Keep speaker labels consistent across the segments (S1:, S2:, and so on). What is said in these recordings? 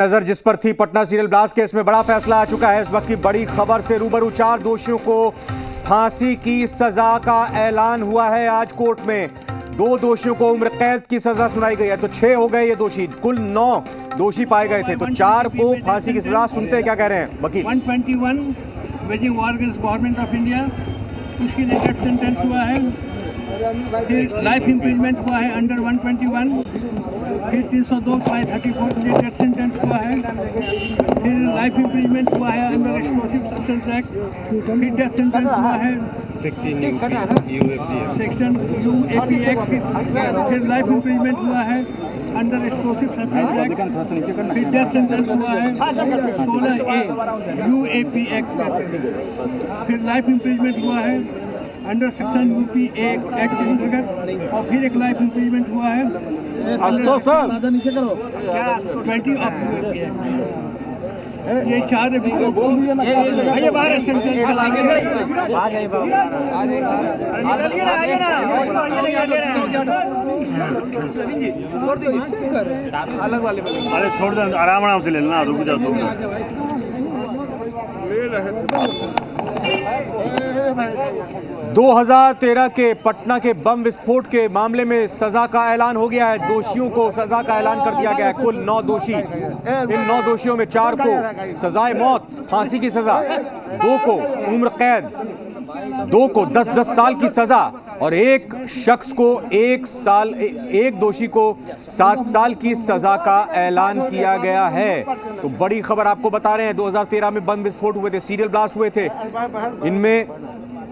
S1: नजर जिस पर थी, पटना सीरियल ब्लास्ट केस में बड़ा फैसला आ चुका है। इस वक्त की बड़ी खबर से रूबरू, 4 दोषियों को फांसी की सजा का ऐलान हुआ है आज कोर्ट में। 2 दोषियों को उम्र कैद की सजा सुनाई गई है, तो 6 हो गए ये दोषी। कुल 9 दोषी पाए गए थे, तो 4 को फांसी की सजा। सुनते हैं क्या कह रहे हैं वकील।
S2: 121 waging war against government of India, उसके लिए डेथ सेंटेंस हुआ है। फिर लाइफ इम्प्रिजमेंट हुआ है अंडर 121। फिर 302/34 के लिए डेथ सेंटेंस हुआ है। फिर लाइफ इम्प्रिजमेंट हुआ है अंडर एक्सप्लोसिव सब्सटेंस एक्ट। फिर डेथ सेंटेंस हुआ है सेक्शन यूएपी एक्ट। फिर लाइफ इम्प्रिजमेंट हुआ है अंडर एक्सप्लोसिव सब्सटेंस एक्ट। फिर डेथ सेंटेंस हुआ है 16A यूएपी एक्ट। फिर लाइफ इम्प्रिजमेंट हुआ है अंडर सेक्शन यूपी एक्ट के अंतर्गत। और फिर एक लाइफ इम्प्रिजमेंट हुआ है 20 ऑफ यूएपी एक्ट। ये 4 अभियुक्तों को
S3: अलग वाले अरे छोड़ दो, आराम से ले लेना, रुक जाओ 2 मिनट।
S1: 2013 के पटना के बम विस्फोट के मामले में सजा का ऐलान हो गया है। दोषियों को सजा का ऐलान कर दिया गया है। कुल 9 दोषी, इन 9 दोषियों में 4 को सजाए मौत, फांसी की सजा, 2 को उम्र कैद, 2 को 10-10 साल की सजा और एक शख्स को 1 साल, एक दोषी को 7 साल की सजा का ऐलान किया गया है। तो बड़ी खबर आपको बता रहे हैं, 2013 में बम विस्फोट हुए थे, सीरियल ब्लास्ट हुए थे, इनमें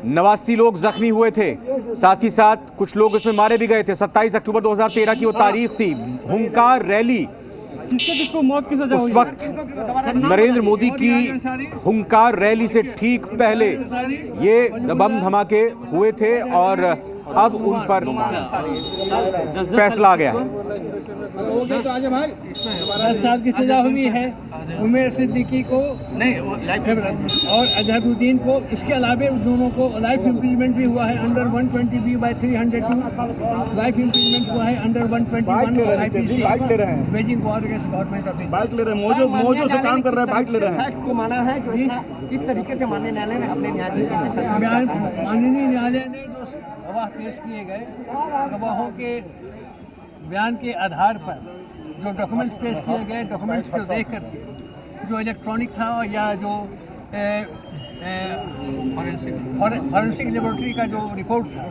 S1: 89 लोग जख्मी हुए थे, साथ ही साथ कुछ लोग उसमें मारे भी गए थे। 27 अक्टूबर 2013 की वो तारीख थी। हुंकार रैली, उस वक्त नरेंद्र मोदी की हुंकार रैली से ठीक पहले ये बम धमाके हुए थे और अब उन पर फैसला आ गया है।
S2: 10 साल की सजा हुई है उमेर सिद्दीकी को और अजहरुद्दीन को। इसके अलावा उन दोनों को लाइफ इम्प्रिजमेंट भी हुआ है अंडर 120B/302। लाइफ इम्प्रिजमेंट हुआ है under 121 IPC waging war against government of India.
S3: Bike ले रहे हैं, मोजो से काम कर रहे हैं, बाइक ले रहे हैं।
S4: को माना है किस तरीके से माननीय न्यायालय ने अपने
S2: माननीय न्यायालय ने जो गवाह पेश किए गए, गवाहों के बयान के आधार पर जो डॉक्यूमेंट्स पेश किए गए, डॉक्यूमेंट्स को देख कर जो इलेक्ट्रॉनिक था या जो फॉरेंसिक लेबोरेटरी का जो रिपोर्ट था,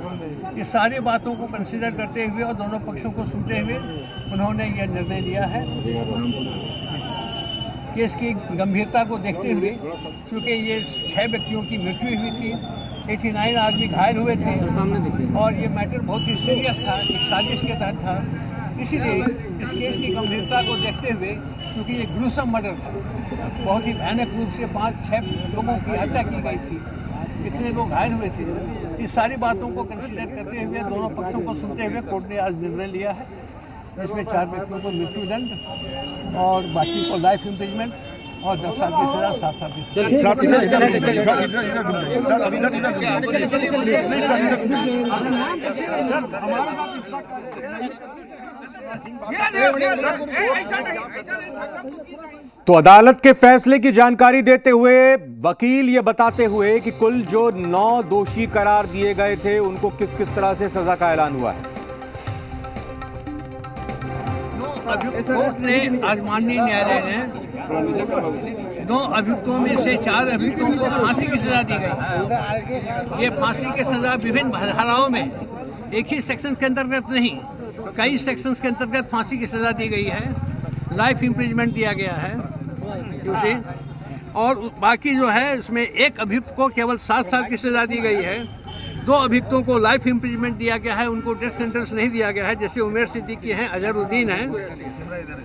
S2: ये सारी बातों को कंसीडर करते हुए और दोनों पक्षों को सुनते हुए उन्होंने यह निर्णय लिया है। केस की गंभीरता को देखते हुए, क्योंकि ये 6 व्यक्तियों की मृत्यु हुई थी, 89 आदमी घायल हुए थे और ये मैटर बहुत ही सीरियस था, एक साजिश के तहत था, इसलिए इस केस की गंभीरता को देखते हुए, क्योंकि ये ग्रुसम मर्डर था, बहुत ही भयानक रूप से 5-6 लोगों की हत्या की गई थी, कितने लोग घायल हुए थे, इस सारी बातों को कंसीडर करते हुए, दोनों पक्षों को सुनते हुए कोर्ट ने आज निर्णय लिया है। इसमें 4 व्यक्तियों को मृत्युदंड और बाकी को लाइफ इम्प्रिजमेंट और 10 साल की सजा, 7 साल की सजा।
S1: तो अदालत के फैसले की जानकारी देते हुए वकील ये बताते हुए कि कुल जो 9 दोषी करार दिए गए थे, उनको किस किस तरह से सजा का ऐलान हुआ है।
S2: कोर्ट ने आज माननीय न्यायालय ने 2 अभियुक्तों में से 4 अभियुक्तों को फांसी की सजा दी गई। ये फांसी की सजा विभिन्न धाराओं में, एक ही सेक्शन के अंतर्गत नहीं, कई सेक्शंस के अंतर्गत फांसी की सजा दी गई है। लाइफ इम्प्रिजमेंट दिया गया है उसे, और बाकी जो है इसमें एक अभियुक्त को केवल 7 साल की सजा दी गई है। 2 अभियुक्तों को लाइफ इम्प्रिजमेंट दिया गया है, उनको डेथ सेंटेंस नहीं दिया गया है, जैसे उमेर सिद्दीकी हैं, अजहरुद्दीन हैं,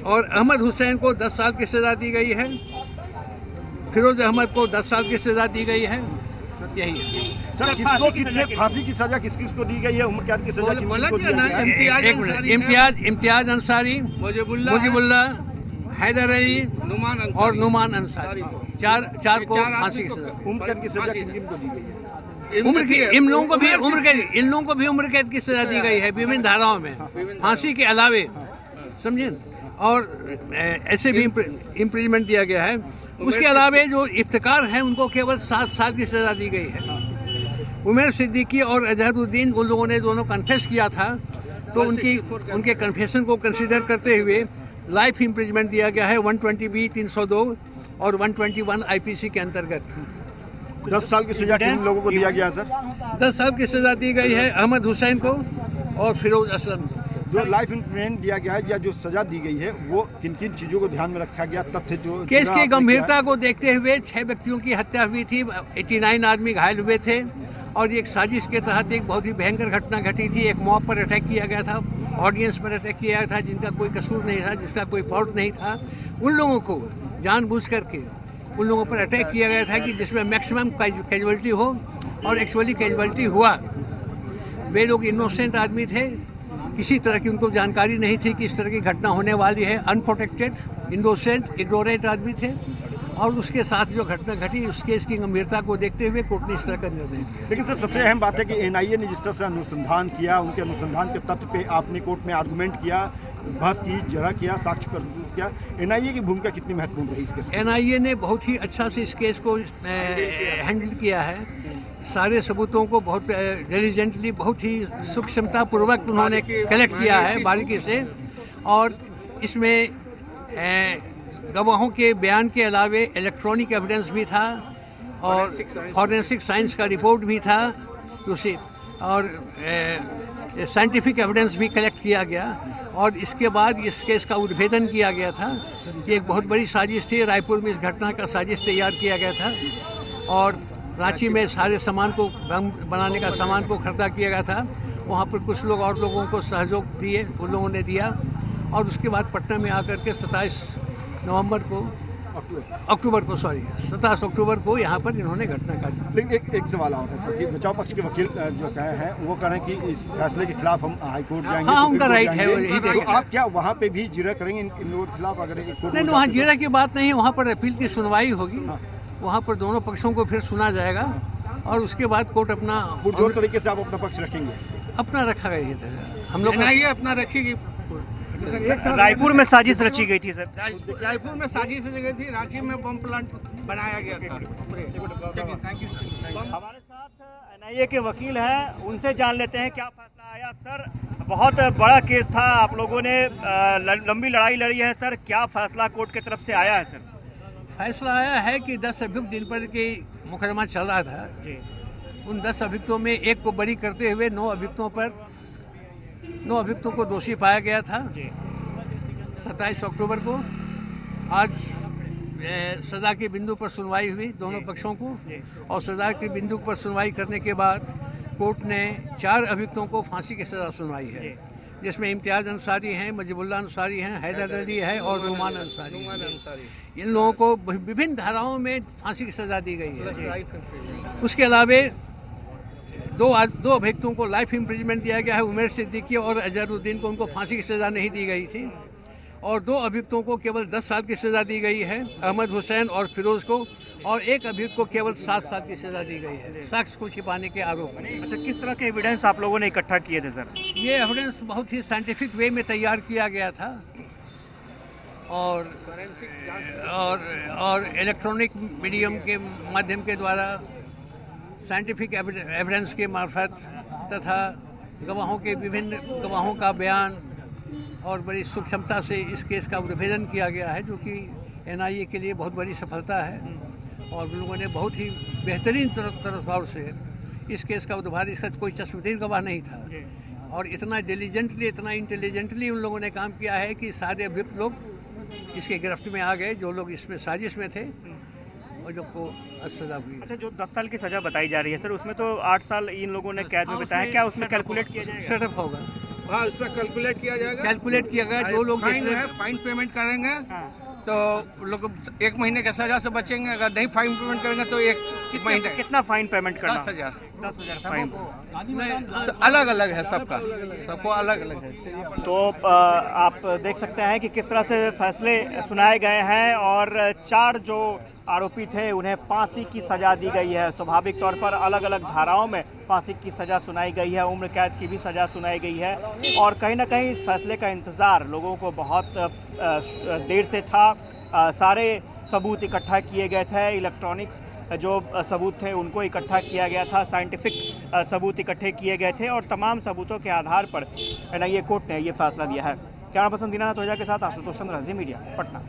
S2: और अहमद हुसैन को 10 साल की सजा दी गई है। फिरोज अहमद को 10 साल की सजा दी गई है। यही है
S3: सर, फांसी की सजा किस किस को दी गई है, उम्र कैद की सजा
S2: इम्तियाज अंसारी, मुजीबुल्लाह, हैदर अली और नुमान अंसारी, 4 को फांसी की सजा।
S3: उम्र कैद की सजा किन किन को दी गई है?
S2: उम्र की इन लोगों को भी उम्र कैद की सजा दी गई है विभिन्न धाराओं में, फांसी के अलावे, समझे। और ऐसे भी इम्प्रीजमेंट दिया गया है। उसके अलावा जो इफ्तिकार हैं उनको केवल 7 साल की सज़ा दी गई है। उमर सिद्दीकी और अजहरुद्दीन उन लोगों ने दोनों कन्फेस किया था, तो उनके कन्फेशन को कंसिडर करते हुए लाइफ इम्प्रीजमेंट दिया गया है 120B 302 और 121 IPC के अंतर्गत।
S5: 10 साल की सजा किन लोगों को दिया गया है सर?
S2: 10 साल की सजा दी गई है अहमद हुसैन को और फिरोज असलम को।
S5: जो लाइफ इम्प्रिजनमेंट दिया गया है या जो सजा दी गई है वो किन किन चीजों को ध्यान में रखा गया? तथ्य जो
S2: केस की गंभीरता को देखते हुए 6 व्यक्तियों की हत्या हुई थी, 89 आदमी घायल हुए थे और एक साजिश के तहत एक बहुत ही भयंकर घटना घटी थी। एक मॉब पर अटैक किया गया था, ऑडियंस पर अटैक किया गया था जिनका कोई कसूर नहीं था, जिसका कोई फॉल्ट नहीं था। उन लोगों को जानबूझ करके उन लोगों पर अटैक किया गया था कि जिसमें मैक्सिमम कैजुअलिटी हो, और एक्चुअली कैजुअलिटी हुआ। वे लोग इनोसेंट आदमी थे, किसी तरह की उनको जानकारी नहीं थी कि इस तरह की घटना होने वाली है। अनप्रोटेक्टेड, इनोसेंट, इग्नोरेंट आदमी थे और उसके साथ जो घटना घटी उस केस की गंभीरता को देखते हुए कोर्ट ने इस तरह का निर्णय दिया।
S5: लेकिन सर सबसे अहम बात है कि NIA ने जिस तरह से अनुसंधान किया, उनके अनुसंधान के तथ्य पे आपने कोर्ट में आर्गूमेंट किया, बहस की, जरा किया, साक्ष्य प्रस्तुत किया। NIA की भूमिका कितनी महत्वपूर्ण रही इस केस में?
S2: NIA ने बहुत ही अच्छा से इस केस को हैंडल किया है। सारे सबूतों को बहुत डिलीजेंटली, बहुत ही सूक्ष्मता पूर्वक उन्होंने कलेक्ट किया है बारीकी से। और इसमें गवाहों के बयान के अलावे इलेक्ट्रॉनिक एविडेंस भी था और फॉरेंसिक साइंस का रिपोर्ट भी था उसी, और साइंटिफिक एविडेंस भी कलेक्ट किया गया। और इसके बाद इस केस का उद्भेदन किया गया था कि एक बहुत बड़ी साजिश थी। रायपुर में इस घटना का साजिश तैयार किया गया था और रांची में सारे सामान को बम बनाने का सामान को खरीदा किया गया था। वहाँ पर कुछ लोग और लोगों को सहयोग दिए, उन लोगों ने दिया। और उसके बाद पटना में आकर के 27 अक्टूबर को यहाँ पर इन्होंने घटना काटी।
S5: लेकिन एक सवाल और है सर कि बचाव पक्ष के वकील जो कहे हैं वो कह रहे हैं कि इस फैसले के खिलाफ हम हाईकोर्ट जाएंगे।
S2: हाँ, उनका राइट है, यही
S5: तो
S2: देखेंगे।
S5: आप क्या वहाँ पे भी जिरह करेंगे इन लोगों के खिलाफ? अगर
S2: नहीं, वहाँ जिरह की बात नहीं है, वहाँ पर अपील की सुनवाई होगी। वहाँ पर दोनों पक्षों को फिर सुना जाएगा और उसके बाद कोर्ट अपना
S5: पुरजोर तरीके से आप अपना पक्ष रखेंगे?
S2: अपना रखा गया हम लोग
S6: अपना रखेगी।
S3: रायपुर में साजिश रची गई थी सर।
S6: रायपुर में साजिश रची गई थी, रांची में बम प्लांट बनाया गया था।
S3: हमारे साथ NIA के वकील हैं, उनसे जान लेते हैं क्या फैसला आया। सर बहुत बड़ा केस था, आप लोगों ने लंबी लड़ाई लड़ी है सर, क्या फैसला कोर्ट की तरफ से आया है सर?
S2: फैसला आया है कि 10 अभियुक्त जिन पर की मुकदमा चल रहा था, उन 10 अभियुक्तों में एक को बरी करते हुए 9 अभियुक्तों को दोषी पाया गया था। 27 अक्टूबर को आज सजा के बिंदु पर सुनवाई हुई दोनों पक्षों को, और सजा के बिंदु पर सुनवाई करने के बाद कोर्ट ने 4 अभियुक्तों को फांसी की सजा सुनवाई है, जिसमें इम्तियाज अंसारी हैं, मजीबुल्लाह अंसारी हैं, हैदर अली है और नुमान अंसारी। इन लोगों को विभिन्न धाराओं में फांसी की सजा दी गई है। उसके अलावे दो अभियुक्तों को लाइफ इम्प्रिजमेंट दिया गया है। उमर सिद्दीकी और अजहरुद्दीन को उनको फांसी की सजा नहीं दी गई थी, और 2 अभियुक्तों को केवल 10 साल की सजा दी गई है, अहमद हुसैन और फिरोज को, और एक अभियुक्त को केवल 7 साल की सजा दी गई है साक्ष्य को छिपाने के आरोप में।
S3: अच्छा, किस तरह के एविडेंस आप लोगों ने इकट्ठा किए थे सर?
S2: ये एविडेंस बहुत ही साइंटिफिक वे में तैयार किया गया था और इलेक्ट्रॉनिक मीडियम के माध्यम के द्वारा साइंटिफिक एविडेंस के मार्फत तथा विभिन्न गवाहों का बयान और बड़ी सूक्ष्मता से इस केस का उद्भेदन किया गया है, जो कि NIA के लिए बहुत बड़ी सफलता है। और उन लोगों ने बहुत ही बेहतरीन तौर से इस केस का उद्भेदन, इसका कोई चश्मदीद गवाह नहीं था, और इतना डिलीजेंटली, इतना इंटेलिजेंटली उन लोगों ने काम किया है कि सारे अभियुक्त लोग इसके गिरफ्त में आ गए, जो लोग इसमें साजिश में थे और जो को सजा हुई।
S3: अच्छा, जो 10 साल की सजा बताई जा रही है सर, उसमें तो 8 साल इन लोगों ने कैद में बिताया, क्या उसमें कैलकुलेट किया जाएगा?
S2: सेटअप होगा,
S6: हाँ, उसमें कैलकुलेट किया जाएगा।
S2: कैलकुलेट किया गया, जो लोग
S6: फाइन पेमेंट करेंगे तो लोग 1 महीने के सजा से बचेंगे। अगर नहीं फाइन पेमेंट करेंगे तो 1 महीने।
S3: कितना फाइन पेमेंट करना?
S6: 10,000
S3: फाइन।
S6: अलग अलग है सबको अलग अलग है।
S3: तो आप देख सकते हैं कि किस तरह से फैसले सुनाए गए हैं, और 4 जो आरोपी थे उन्हें फांसी की सजा दी गई है। स्वाभाविक तौर पर अलग अलग धाराओं में फांसी की सजा सुनाई गई है, उम्र कैद की भी सजा सुनाई गई है, और कहीं ना कहीं इस फैसले का इंतज़ार लोगों को बहुत देर से था। सारे सबूत इकट्ठा किए गए थे, इलेक्ट्रॉनिक्स जो सबूत थे उनको इकट्ठा किया गया था, साइंटिफिक सबूत इकट्ठे किए गए थे और तमाम सबूतों के आधार पर एनआईए कोर्ट ने ये फैसला दिया है। कैमरा पर्सन दीनानाथ ओझा के साथ आशुतोष चंद्र, जी मीडिया, पटना।